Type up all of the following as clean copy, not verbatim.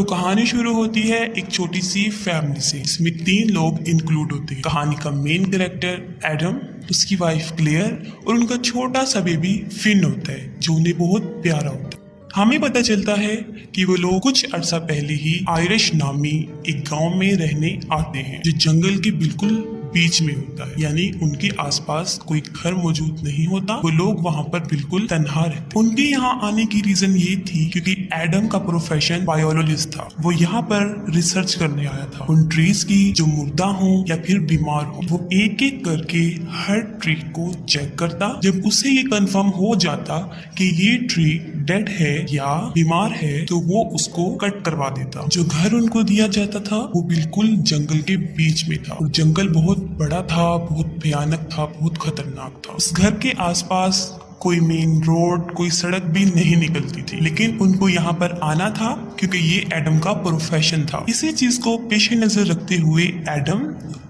तो कहानी शुरू होती है एक छोटी सी फैमिली से, इसमें 3 लोग इंक्लूड होते हैं। कहानी का मेन कैरेक्टर एडम, उसकी वाइफ क्लेयर और उनका छोटा सा बेबी फिन होता है जो उन्हें बहुत प्यारा होता है। हमें पता चलता है कि वो लोग कुछ अरसा पहले ही आयरिश नामी एक गांव में रहने आते हैं जो जंगल के बिल्कुल बीच में होता है, यानी उनके आसपास कोई घर मौजूद नहीं होता। वो लोग वहाँ पर बिल्कुल तन्हा रहते। उनके यहाँ आने की रीजन ये थी क्योंकि एडम का प्रोफेशन बायोलॉजिस्ट था। वो यहाँ पर रिसर्च करने आया था उन ट्रीज की जो मुर्दा हो या फिर बीमार हो। वो एक एक करके हर ट्री को चेक करता। जब उसे ये कंफर्म हो जाता कि ये ट्री डेड है या बीमार है तो वो उसको कट करवा देता। जो घर उनको दिया जाता था वो बिल्कुल जंगल के बीच में था और जंगल बहुत बड़ा था, बहुत भयानक था, बहुत खतरनाक था। उस घर के आसपास कोई मेन रोड, कोई सड़क भी नहीं निकलती थी, लेकिन उनको यहाँ पर आना था क्योंकि ये एडम का प्रोफेशन था। इसी चीज को पेश नजर रखते हुए एडम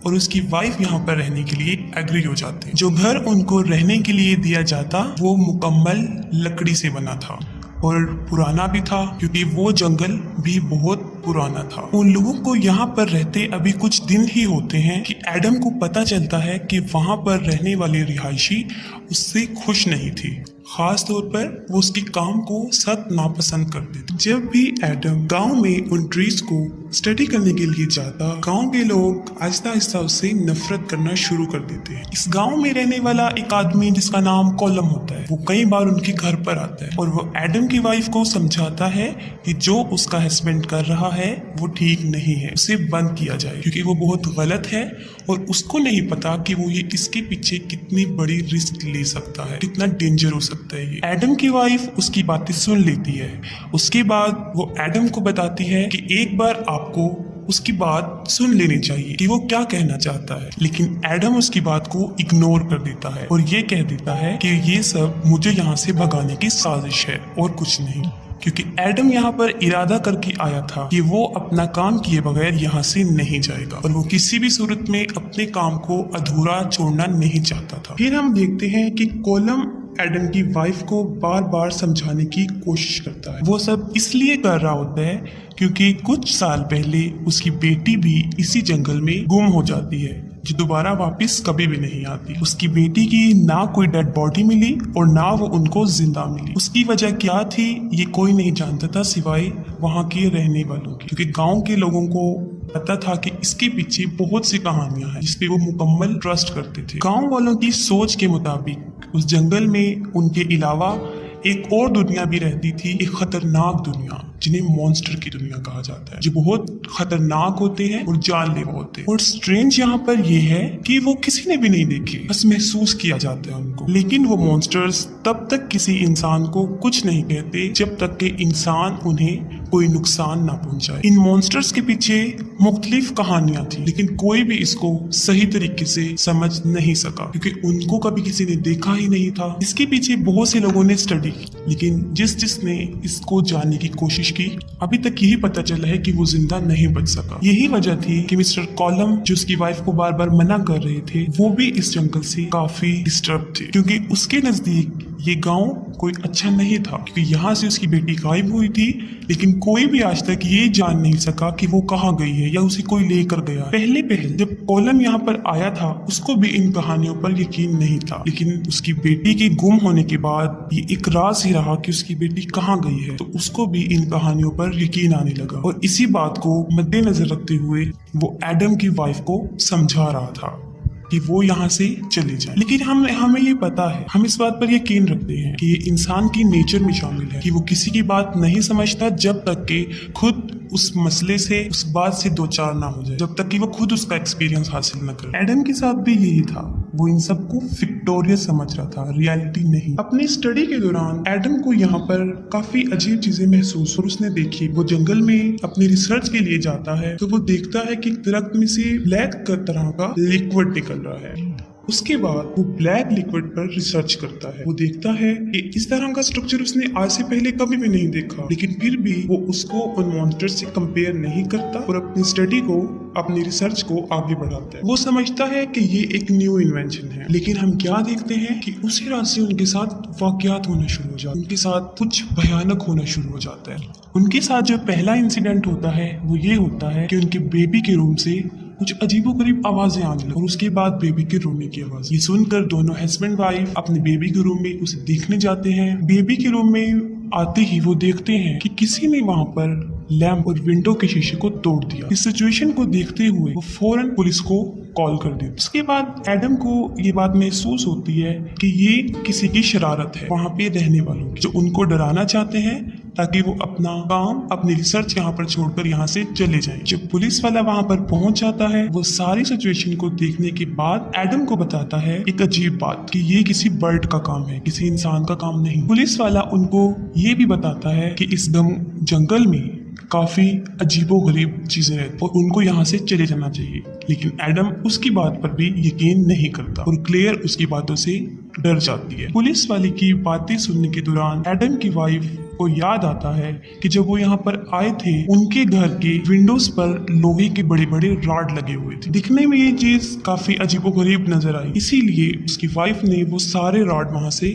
और उसकी वाइफ यहाँ पर रहने के लिए एग्री हो जाते हैं। जो घर उनको रहने के लिए दिया जाता वो मुकम्मल लकड़ी से बना था और पुराना भी था क्योंकि वो जंगल भी बहुत पुराना था। उन लोगों को यहाँ पर रहते अभी कुछ दिन ही होते हैं कि एडम को पता चलता है कि वहाँ पर रहने वाले रिहायशी उससे खुश नहीं थी। खास तौर पर वो उसके काम को सख्त नापसंद करते थे। जब भी एडम गांव में उन ट्रीज को स्टडी करने के लिए जाता, गांव के लोग आहिस्ता आहिस्ता उससे नफरत करना शुरू कर देते हैं। इस गांव में रहने वाला एक आदमी जिसका नाम कॉलम होता है, वो कई बार उनके घर पर आता है और वो एडम की वाइफ को समझाता है कि जो उसका हस्बैंड कर रहा है वो ठीक नहीं है, उसे बंद किया जाए क्योंकि वो बहुत गलत है और उसको नहीं पता कि वो ये इसके पीछे कितनी बड़ी रिस्क ले सकता है, कितना डेंजर हो सकता है ये। एडम की वाइफ उसकी बातें सुन लेती है। उसके बाद वो एडम को बताती है कि एक बार आपको उसकी बात सुन लेनी चाहिए कि वो क्या कहना चाहता है, लेकिन एडम उसकी बात को इग्नोर कर देता है और ये कह देता है कि ये सब मुझे यहाँ से भगाने की साजिश है और कुछ नहीं। क्योंकि एडम यहाँ पर इरादा करके आया था कि वो अपना काम किए बगैर यहाँ से नहीं जाएगा और वो किसी भी सूरत में अपने काम को अधूरा छोड़ना नहीं चाहता था। फिर हम देखते हैं कि कॉलम एडम की वाइफ को बार बार समझाने की कोशिश करता है। वो सब इसलिए कर रहा होता है क्योंकि कुछ साल पहले उसकी बेटी भी इसी जंगल में गुम हो जाती है जो दोबारा वापस कभी भी नहीं आती। उसकी बेटी की ना कोई डेड बॉडी मिली और ना वो उनको जिंदा मिली। उसकी वजह क्या थी ये कोई नहीं जानता था सिवाय वहाँ के रहने वालों की, क्योंकि गांव के लोगों को पता था कि इसके पीछे बहुत सी कहानियां हैं जिसपे वो मुकम्मल ट्रस्ट करते थे। गांव वालों की सोच के मुताबिक उस जंगल में उनके अलावा एक और दुनिया भी रहती थी, एक खतरनाक दुनिया जिन्हें मॉन्स्टर की दुनिया कहा जाता है, जो बहुत खतरनाक होते हैं और जानलेवा होते हैं। और स्ट्रेंज यहाँ पर यह है कि वो किसी ने भी नहीं देखे, बस महसूस किया जाता है उनको। लेकिन वो मॉन्स्टर्स तब तक किसी इंसान को कुछ नहीं कहते जब तक कि इंसान उन्हें कोई नुकसान ना पहुंचाए। इन मॉन्स्टर्स के पीछे मुख्तलिफ कहानियां थी, लेकिन कोई भी इसको सही तरीके से समझ नहीं सका क्योंकि उनको कभी किसी ने देखा ही नहीं था। इसके पीछे बहुत से लोगों ने स्टडी की, लेकिन जिसने इसको जानने की कोशिश की अभी तक यही पता चला है कि वो जिंदा नहीं बच सका। यही वजह थी कि मिस्टर कॉलम जो उसकी वाइफ को बार बार मना कर रहे थे, वो भी इस जंगल से काफी डिस्टर्ब थे क्योंकि उसके नजदीक ये गांव कोई अच्छा नहीं था क्योंकि यहाँ से उसकी बेटी गायब हुई थी, लेकिन कोई भी आज तक ये जान नहीं सका कि वो कहाँ गई है या उसे कोई लेकर गया। पहले जब कॉलम यहाँ पर आया था उसको भी इन कहानियों पर यकीन नहीं था, लेकिन उसकी बेटी के गुम होने के बाद ये एक राज ही रहा कि उसकी बेटी कहाँ गई है, तो उसको भी इन कहानियों पर यकीन आने लगा और इसी बात को मद्देनजर रखते हुए वो एडम की वाइफ को समझा रहा था कि वो यहाँ से चले जाए। लेकिन हमें ये पता है, हम इस बात पर यकीन रखते हैं कि ये इंसान की नेचर में शामिल है कि वो किसी की बात नहीं समझता जब तक कि खुद उस मसले से, उस बात से दो चार ना हो जाए, जब तक कि वो खुद उसका एक्सपीरियंस हासिल न करे। एडम के साथ भी यही था, वो इन सबको फिक्टोरियस समझ रहा था, रियलिटी नहीं। अपनी स्टडी के दौरान एडम को यहाँ पर काफी अजीब चीजें महसूस और उसने देखी। वो जंगल में अपनी रिसर्च के लिए जाता है तो वो देखता है कि दरख्त में से ब्लैक तरह का लिक्विड निकल रहा है उसके बाद वो ब्लैक लिक्विड पर रिसर्च करता है। वो देखता है कि इस तरह का स्ट्रक्चर उसने आज से पहले कभी भी नहीं देखा, लेकिन फिर भी वो उसको उन मॉन्स्टर से कंपेयर नहीं करता और अपनी स्टडी को, अपनी रिसर्च को आगे बढ़ाता है। वो समझता है कि ये एक न्यू इन्वेंशन है, लेकिन हम क्या देखते हैं कि उसी रात से उनके साथ वाकयात होना शुरू हो जाते हैं। उनके साथ कुछ भयानक होना शुरू हो जाता है। उनके साथ जो पहला इंसिडेंट होता है वो ये होता है कि उनके बेबी के रूम से कुछ अजीबोगरीब आवाजें आने लगी और उसके बाद बेबी के रोने की आवाज। ये सुनकर दोनों हस्बैंड वाइफ अपने बेबी के रूम में उसे देखने जाते हैं। बेबी के रूम में आते ही वो देखते हैं कि किसी ने वहां पर लैंप और विंडो के शीशे को तोड़ दिया। इस सिचुएशन को देखते हुए वो फौरन पुलिस को कॉल कर दी। उसके बाद एडम को ये बात महसूस होती है कि ये किसी की शरारत है, वहां पे रहने वालों की, जो उनको डराना चाहते हैं ताकि वो अपना काम, अपनी रिसर्च यहाँ पर छोड़कर यहाँ से चले जाएं। जब पुलिस वाला वहां पर पहुंच जाता है, वो सारी सिचुएशन को देखने के बाद एडम को बताता है एक अजीब बात कि ये किसी बर्ड का काम है, किसी इंसान का काम नहीं। पुलिस वाला उनको ये भी बताता है कि इस जंगल में काफी अजीबोगरीब चीजें रहती और उनको यहाँ से चले जाना चाहिए, लेकिन एडम उसकी बात पर भी यकीन नहीं करता और क्लेयर उसकी बातों से डर जाती है। पुलिस वाले की बातें सुनने के दौरान एडम की वाइफ को याद आता है कि जब वो यहाँ पर आए थे, उनके घर के विंडोज पर लोहे के बड़े बड़े रॉड लगे हुए थे। दिखने में ये चीज काफी अजीबोगरीब नजर आई, इसीलिए उसकी वाइफ ने वो सारे रॉड वहां से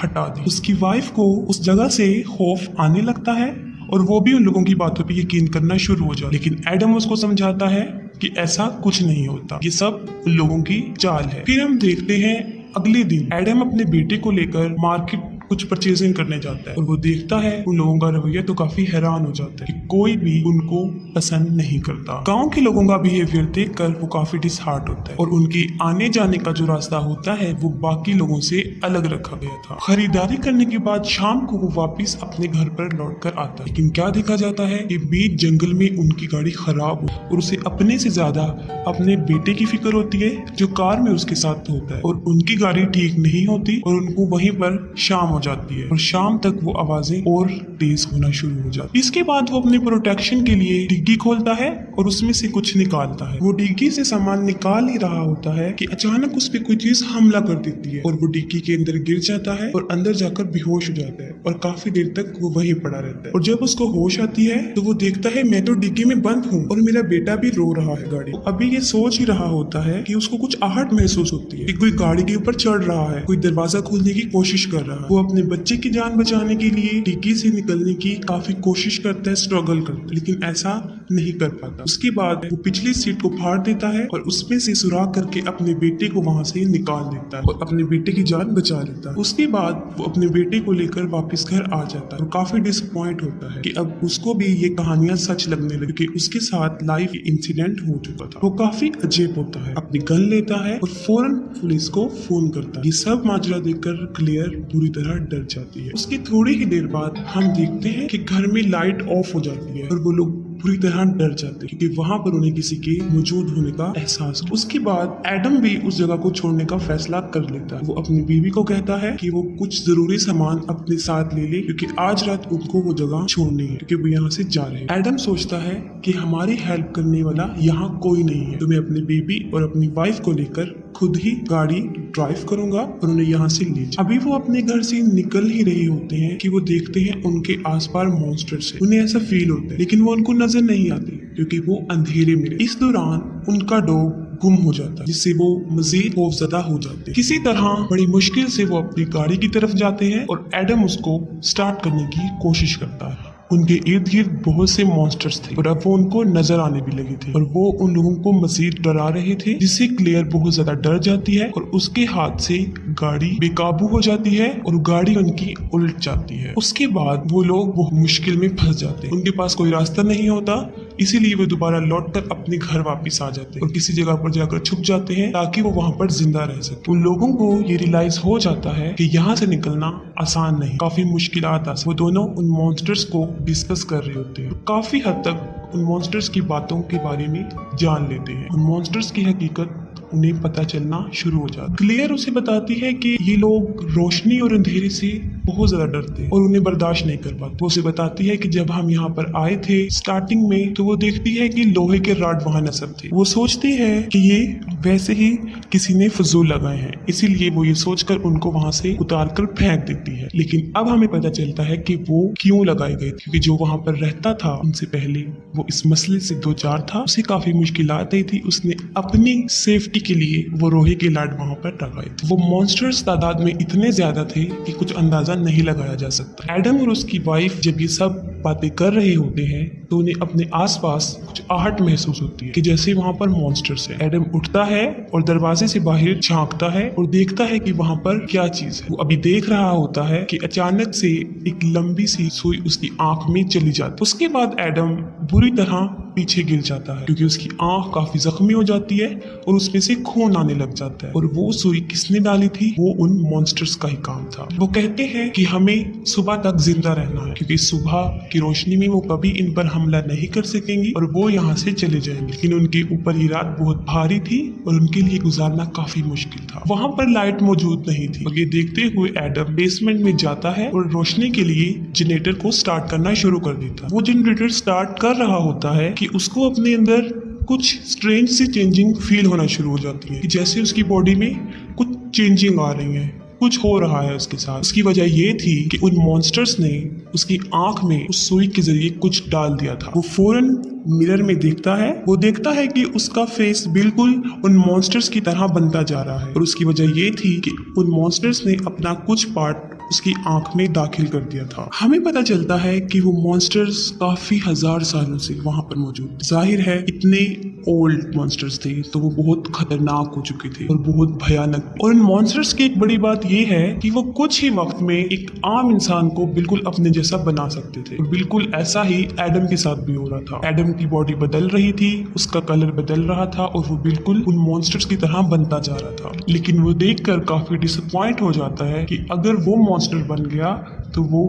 हटा दिए। उसकी वाइफ को उस जगह से खौफ आने लगता है और वो भी उन लोगों की बातों पे यकीन करना शुरू हो जाता, लेकिन एडम उसको समझाता है कि ऐसा कुछ नहीं होता, ये सब उन लोगों की चाल है। फिर हम देखते हैं अगले दिन एडम अपने बेटे को लेकर मार्केट कुछ परचेजिंग करने जाता है और वो देखता है उन लोगों का रवैया, तो काफी हैरान हो जाता है कि कोई भी उनको पसंद नहीं करता। गांव के लोगों का बिहेवियर देखकर वो काफी डिसहार्ट होता है और उनकी आने जाने का जो रास्ता होता है वो बाकी लोगों से अलग रखा गया था। खरीदारी करने के बाद शाम को वो वापिस अपने घर पर लौट कर आता है, लेकिन क्या देखा जाता है कि बीच जंगल में उनकी गाड़ी खराब हो और उसे अपने से ज्यादा अपने बेटे की फिक्र होती है जो कार में उसके साथ होता है, और उनकी गाड़ी ठीक नहीं होती और उनको वहीं पर शाम जाती है और शाम तक वो आवाजें और तेज होना शुरू हो जाती है। इसके बाद वो अपने प्रोटेक्शन के लिए डिग्गी खोलता है और उसमें से कुछ निकालता है। वो डिग्गी से सामान निकाल ही रहा होता है कि अचानक उस पे कोई चीज हमला कर देती है और वो डिग्गी के अंदर गिर जाता है और अंदर जाकर बेहोश हो जाता है और काफी देर तक वो वहीं पड़ा रहता है। और जब उसको होश आती है तो वो देखता है मैं तो डिग्गी में बंद हूँ और मेरा बेटा भी रो रहा है गाड़ी। अभी ये सोच ही रहा होता है कि उसको कुछ आहट महसूस होती है कि कोई गाड़ी के ऊपर चढ़ रहा है, कोई दरवाजा खोलने की कोशिश कर रहा है। वो अपने बच्चे की जान बचाने के लिए डिग्गी से निकलने की काफी कोशिश करता है, स्ट्रगल करता है, लेकिन ऐसा नहीं कर पाता। उसके बाद वो पिछली सीट को फाड़ देता है और उसमें से सुराख करके अपने बेटे को वहां से निकाल देता है और अपने बेटे की जान बचा लेता है। उसके बाद वो अपने बेटे को लेकर वापस घर आ जाता है और काफी डिसअपॉइंट होता है कि अब उसको भी ये कहानियां सच लगने लगी कि उसके साथ लाइव इंसिडेंट हो चुका था। वो काफी अजीब होता है, अपनी गन लेता है और फौरन पुलिस को फोन करता है। ये सब माजरा देखकर क्लेयर पूरी तरह डर जाती है। उसकी थोड़ी ही देर बाद हम देखते हैं कि घर में लाइट ऑफ हो जाती है और वो लोग पूरी तरह डर जाते हैं क्योंकि वहां पर उन्हें किसी के मौजूद होने का एहसास हो। उसके बाद एडम भी उस जगह को छोड़ने का फैसला कर लेता है। वो अपनी बीवी को कहता है कि वो कुछ जरूरी सामान अपने साथ ले ले क्योंकि आज रात उनको वो जगह छोड़नी है क्योंकि वो यहाँ से जा रहे हैं। एडम सोचता है कि हमारी हेल्प करने वाला यहाँ कोई नहीं है, तो मैं अपनी बेबी और अपनी वाइफ को लेकर खुद ही गाड़ी ड्राइव करूंगा और उन्हें यहाँ से ले जाऊंगा। अभी वो अपने घर से निकल ही रहे होते हैं कि वो देखते हैं उनके आसपास मॉन्स्टर्स हैं। उन्हें ऐसा फील होता है लेकिन वो उनको नजर नहीं आती क्योंकि वो अंधेरे में। इस दौरान उनका डॉग गुम हो जाता है जिससे वो मजीद खौफजदा हो जाते हैं। किसी तरह बड़ी मुश्किल से वो अपनी गाड़ी की तरफ जाते हैं और एडम उसको स्टार्ट करने की कोशिश करता है। उनके इर्द गिर्द बहुत से मॉन्स्टर्स थे और अब वो उनको नजर आने भी लगे थे और वो उन लोगों को मजीद डरा रहे थे जिससे क्लेयर बहुत ज्यादा डर जाती है और उसके हाथ से गाड़ी बेकाबू हो जाती है और गाड़ी उनकी उल्ट जाती है। उसके बाद वो लोग बहुत मुश्किल में फंस जाते हैं। उनके पास कोई रास्ता नहीं होता, इसीलिए वो दोबारा लौटकर अपने घर वापस आ जाते हैं और किसी जगह पर जाकर छुप जाते हैं ताकि वो वहां पर जिंदा रह सके। उन लोगों को ये रियलाइज हो जाता है कि यहाँ से निकलना आसान नहीं, काफी मुश्किलात आ। वो दोनों उन मॉन्स्टर्स को डिस्कस कर रहे होते हैं। काफी हद तक उन मॉन्स्टर्स की बातों के बारे में जान लेते हैं। उन मॉन्स्टर्स की हकीकत उन्हें पता चलना शुरू हो जाता है। क्लेयर उसे बताती है कि ये लोग रोशनी और अंधेरे से बहुत ज्यादा डरते हैं और उन्हें बर्दाश्त नहीं कर पाते। वो उसे बताती है कि जब हम यहाँ पर आए थे स्टार्टिंग में तो वो देखती है कि लोहे के रॉड वहां नजर थे। वो सोचती है कि ये वैसे ही किसी ने फजूल लगाए हैं, इसीलिए वो ये सोचकर उनको वहां से उतार कर फेंक देती है। लेकिन अब हमें पता चलता है कि वो क्यों लगाए गए थे, क्योंकि जो वहां पर रहता था उनसे पहले वो इस मसले से दो चार था, उसे काफी मुश्किलात आई थी। उसने अपनी सेफ्टी के लिए वो लोहे के रॉड वहां पर लगाए थे। वो मॉन्स्टर्स तादाद में इतने ज्यादा थे कि कुछ अंदाजा नहीं लगाया जा सकता। एडम और उसकी वाइफ जब ये सब बातें कर रहे होते हैं तो उन्हें अपने आसपास कुछ आहट महसूस होती है कि जैसे वहां पर मॉन्स्टर्स है। एडम उठता है और दरवाजे से बाहर झांकता है और देखता है कि वहां पर क्या चीज है। वो अभी देख रहा होता है कि अचानक से एक लंबी सी सुई उसकी आंख में चली जाती है। उसके बाद एडम बुरी तरह पीछे गिर जाता है क्योंकि उसकी आंख काफी जख्मी हो जाती है और उसमें से खून आने लग जाता है। और वो सुई किसने डाली थी? वो उन मॉन्स्टर्स का ही काम था। वो कहते हैं कि हमें सुबह तक जिंदा रहना है क्योंकि सुबह की रोशनी में वो कभी इन पर हमला नहीं कर सकेंगी और वो यहाँ से चले जाएंगे। लेकिन उनके ऊपर ये रात बहुत भारी थी और उनके लिए गुजारना काफी मुश्किल था। वहां पर लाइट मौजूद नहीं थी और ये देखते हुए एडम बेसमेंट में जाता है और रोशनी के लिए जनरेटर को स्टार्ट करना शुरू कर देता है। वो जनरेटर स्टार्ट कर रहा होता है कि उसको अपने अंदर कुछ स्ट्रेंज सी चेंजिंग फील होना शुरू हो जाती है कि जैसे उसकी बॉडी में कुछ चेंजिंग आ रही है, कुछ हो रहा है उसके साथ। उसकी वजह ये थी कि उन मॉन्स्टर्स ने उसकी आंख में उस सुई के जरिए कुछ डाल दिया था। वो फौरन मिरर में देखता है। वो देखता है कि उसका फेस बिल्कुल उन मॉन्स्टर्स की तरह बनता जा रहा है और उसकी वजह ये थी कि उन मॉन्स्टर्स ने अपना कुछ पार्ट उसकी आंख में दाखिल कर दिया था। हमें पता चलता है कि वो मॉन्स्टर्स काफी हजार सालों से वहां पर मौजूद। जाहिर है इतने ओल्ड मॉन्स्टर्स थे तो वो बहुत खतरनाक हो चुके थे और बहुत भयानक। और इन मॉन्स्टर्स की एक बड़ी बात ये है कि वो कुछ ही वक्त में एक आम इंसान को बिल्कुल अपने जैसा बना सकते थे। और बिल्कुल ऐसा ही एडम के साथ भी हो रहा था। एडम की बॉडी बदल रही थी, उसका कलर बदल रहा था और वो बिल्कुल उन मॉन्स्टर्स की तरह बनता जा रहा था। लेकिन वो देखकर काफी डिसअपॉइंट हो जाता है कि अगर वो मॉन्स्टर बन गया तो वो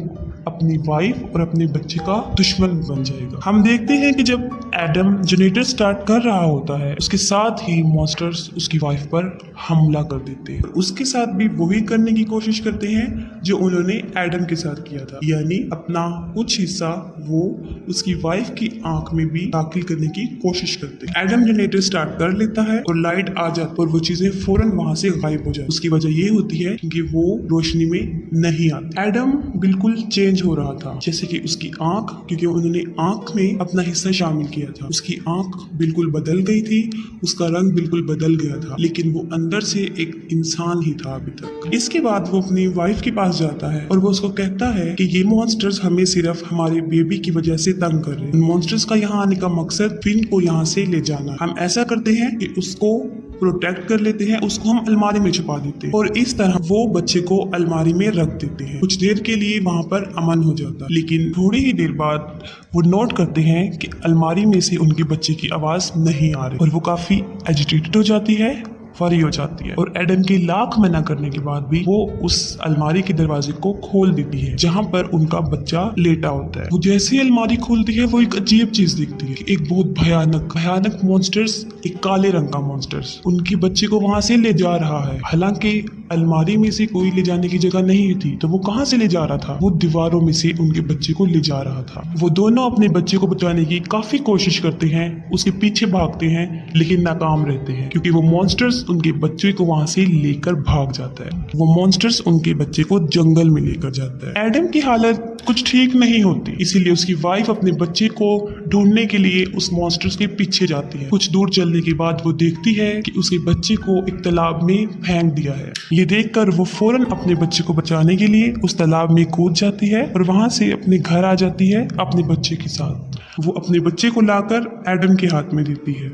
अपनी वाइफ और अपने बच्चे का दुश्मन बन जाएगा। हम देखते हैं कि जब एडम जनरेटर स्टार्ट कर रहा होता है उसके साथ ही मॉन्स्टर्स उसकी वाइफ पर हमला कर देते हैं। उसके साथ भी वही करने की कोशिश करते हैं जो उन्होंने एडम के साथ किया था, यानी अपना कुछ हिस्सा वो उसकी वाइफ की आंख में भी दाखिल करने की कोशिश करते हैं। एडम जनरेटर स्टार्ट कर लेता है और लाइट आ जाती है और वो चीजें फौरन वहां से गायब हो जाती। उसकी वजह ये होती है कि वो रोशनी में नहीं आती। एडम बिल्कुल चेंज हो रहा था, जैसे कि उसकी आंख, क्योंकि उन्होंने आंख में अपना हिस्सा शामिल किया था, उसकी आंख बिल्कुल बदल गई थी, उसका रंग बिल्कुल बदल गया था, लेकिन वो अंदर से एक इंसान ही था अभी तक। इसके बाद वो अपनी वाइफ के पास जाता है और वो उसको कहता है कि ये मॉन्स्टर्स हमें सिर्फ हमारे बेबी की वजह से तंग कर रहे हैं। मॉन्स्टर्स का यहाँ आने का मकसद फिन को यहाँ से ले जाना। हम ऐसा करते हैं कि उसको प्रोटेक्ट कर लेते हैं, उसको हम अलमारी में छुपा देते हैं और इस तरह वो बच्चे को अलमारी में रख देते हैं। कुछ देर के लिए वहां पर अमन हो जाता है, लेकिन थोड़ी ही देर बाद वो नोट करते हैं कि अलमारी में से उनके बच्चे की आवाज नहीं आ रही और वो काफी एजिटेटेड हो जाती है, फरी हो जाती है। और एडम के लाख मना करने के बाद भी वो उस अलमारी के दरवाजे को खोल देती है जहां पर उनका बच्चा लेटा होता है। वो जैसे ही अलमारी खोलती है वो एक अजीब चीज दिखती है, एक बहुत भयानक मॉन्स्टर्स, एक काले रंग का मॉन्स्टर्स उनके बच्चे को वहां से ले जा रहा है। हालांकि अलमारी में से कोई ले जाने की जगह नहीं थी, तो वो कहाँ से ले जा रहा था? वो दीवारों में से उनके बच्चे को ले जा रहा था। वो दोनों अपने बच्चे को बचाने की काफी कोशिश करते हैं, उसके पीछे भागते हैं, लेकिन नाकाम रहते हैं क्योंकि वो मॉन्स्टर्स उनके बच्चे को वहां से लेकर भाग जाता है। वो मॉन्स्टर्स उनके बच्चे को जंगल में लेकर जाता है। एडम की हालत कुछ ठीक नहीं होती, इसीलिए उसकी वाइफ अपने बच्चे को ढूंढने के लिए उस मॉन्स्टर्स के पीछे जाती है। कुछ दूर चलने के बाद वो देखती है कि उसके बच्चे को एक तालाब में फेंक दिया है। ये देखकर वो फौरन अपने बच्चे को बचाने के लिए उस तालाब में कूद जाती है और वहां से अपने घर आ जाती है अपने बच्चे के साथ। वो अपने बच्चे को लाकर एडम के हाथ में देती है।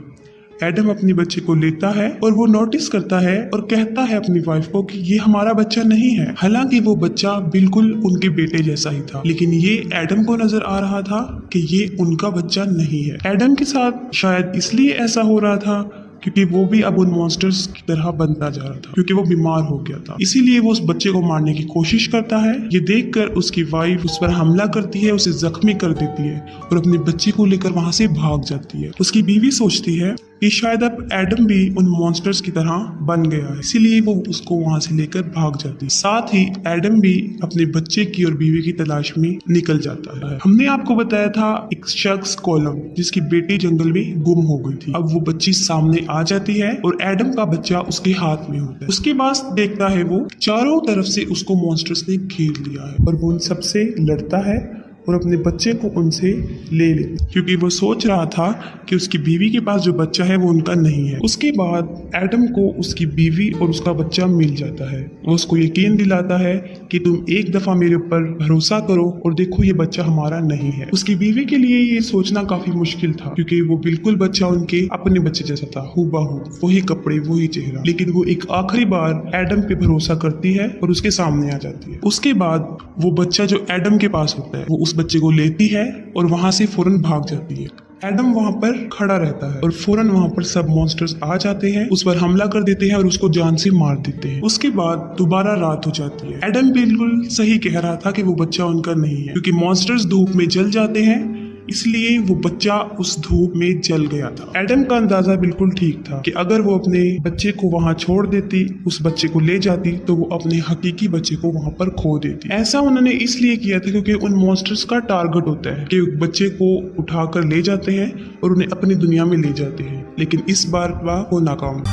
एडम अपने बच्चे को लेता है और वो नोटिस करता है और कहता है अपनी वाइफ को कि ये हमारा बच्चा नहीं है। हालांकि वो बच्चा बिल्कुल उनके बेटे जैसा ही था, लेकिन ये एडम को नजर आ रहा था कि ये उनका बच्चा नहीं है। एडम के साथ शायद इसलिए ऐसा हो रहा था क्योंकि वो भी अब उन मॉन्स्टर्स की तरह बनता जा रहा था, क्योंकि वो बीमार हो गया था। इसीलिए वो उस बच्चे को मारने की कोशिश करता है। ये देखकर उसकी वाइफ उस पर हमला करती है, उसे जख्मी कर देती है और अपने बच्चे को लेकर वहां से भाग जाती है। उसकी बीवी सोचती है कि शायद अब एडम भी उन मॉन्स्टर्स की तरह बन गया है, इसीलिए वो उसको वहां से लेकर भाग जाती है। साथ ही एडम भी अपने बच्चे की और बीवी की तलाश में निकल जाता है। हमने आपको बताया था एक शख्स कॉलम जिसकी बेटी जंगल में गुम हो गई थी। अब वो बच्ची सामने आ जाती है और एडम का बच्चा उसके हाथ में होता है। उसके बाद देखता है वो चारों तरफ से उसको मॉन्स्टर्स ने घेर लिया है और वो उन सबसे लड़ता है और अपने बच्चे को उनसे ले लेता, क्योंकि वो सोच रहा था कि उसकी बीवी के पास जो बच्चा है वो उनका नहीं है। उसके बाद एडम को उसकी बीवी और उसका बच्चा मिल जाता है। वो उसको यकीन दिलाता है कि तुम एक दफा मेरे ऊपर भरोसा करो और देखो ये बच्चा हमारा नहीं है। उसकी बीवी के लिए ये सोचना काफी मुश्किल था, क्योंकि वो बिल्कुल बच्चा उनके अपने बच्चे जैसा था, हूबहू, वही कपड़े, वही चेहरा। लेकिन वो एक आखिरी बार एडम पे भरोसा करती है और उसके सामने आ जाती है। उसके बाद वो बच्चा जो एडम के पास होता है वो उस बच्चे को लेती है और वहां से फौरन भाग जाती है। एडम वहां पर खड़ा रहता है और फौरन वहां पर सब मॉन्स्टर्स आ जाते हैं, उस पर हमला कर देते हैं और उसको जान से मार देते हैं। उसके बाद दोबारा रात हो जाती है। एडम बिल्कुल सही कह रहा था कि वो बच्चा उनका नहीं है, क्योंकि मॉन्स्टर्स धूप में जल जाते हैं, इसलिए वो बच्चा उस धूप में जल गया था। एडम का अंदाजा बिल्कुल ठीक था कि अगर वो अपने बच्चे को वहां छोड़ देती, उस बच्चे को ले जाती, तो वो अपने हकीकी बच्चे को वहां पर खो देती। ऐसा उन्होंने इसलिए किया था क्योंकि उन मॉन्स्टर्स का टारगेट होता है कि बच्चे को उठाकर ले जाते हैं और उन्हें अपनी दुनिया में ले जाते हैं, लेकिन इस बार वो नाकाम।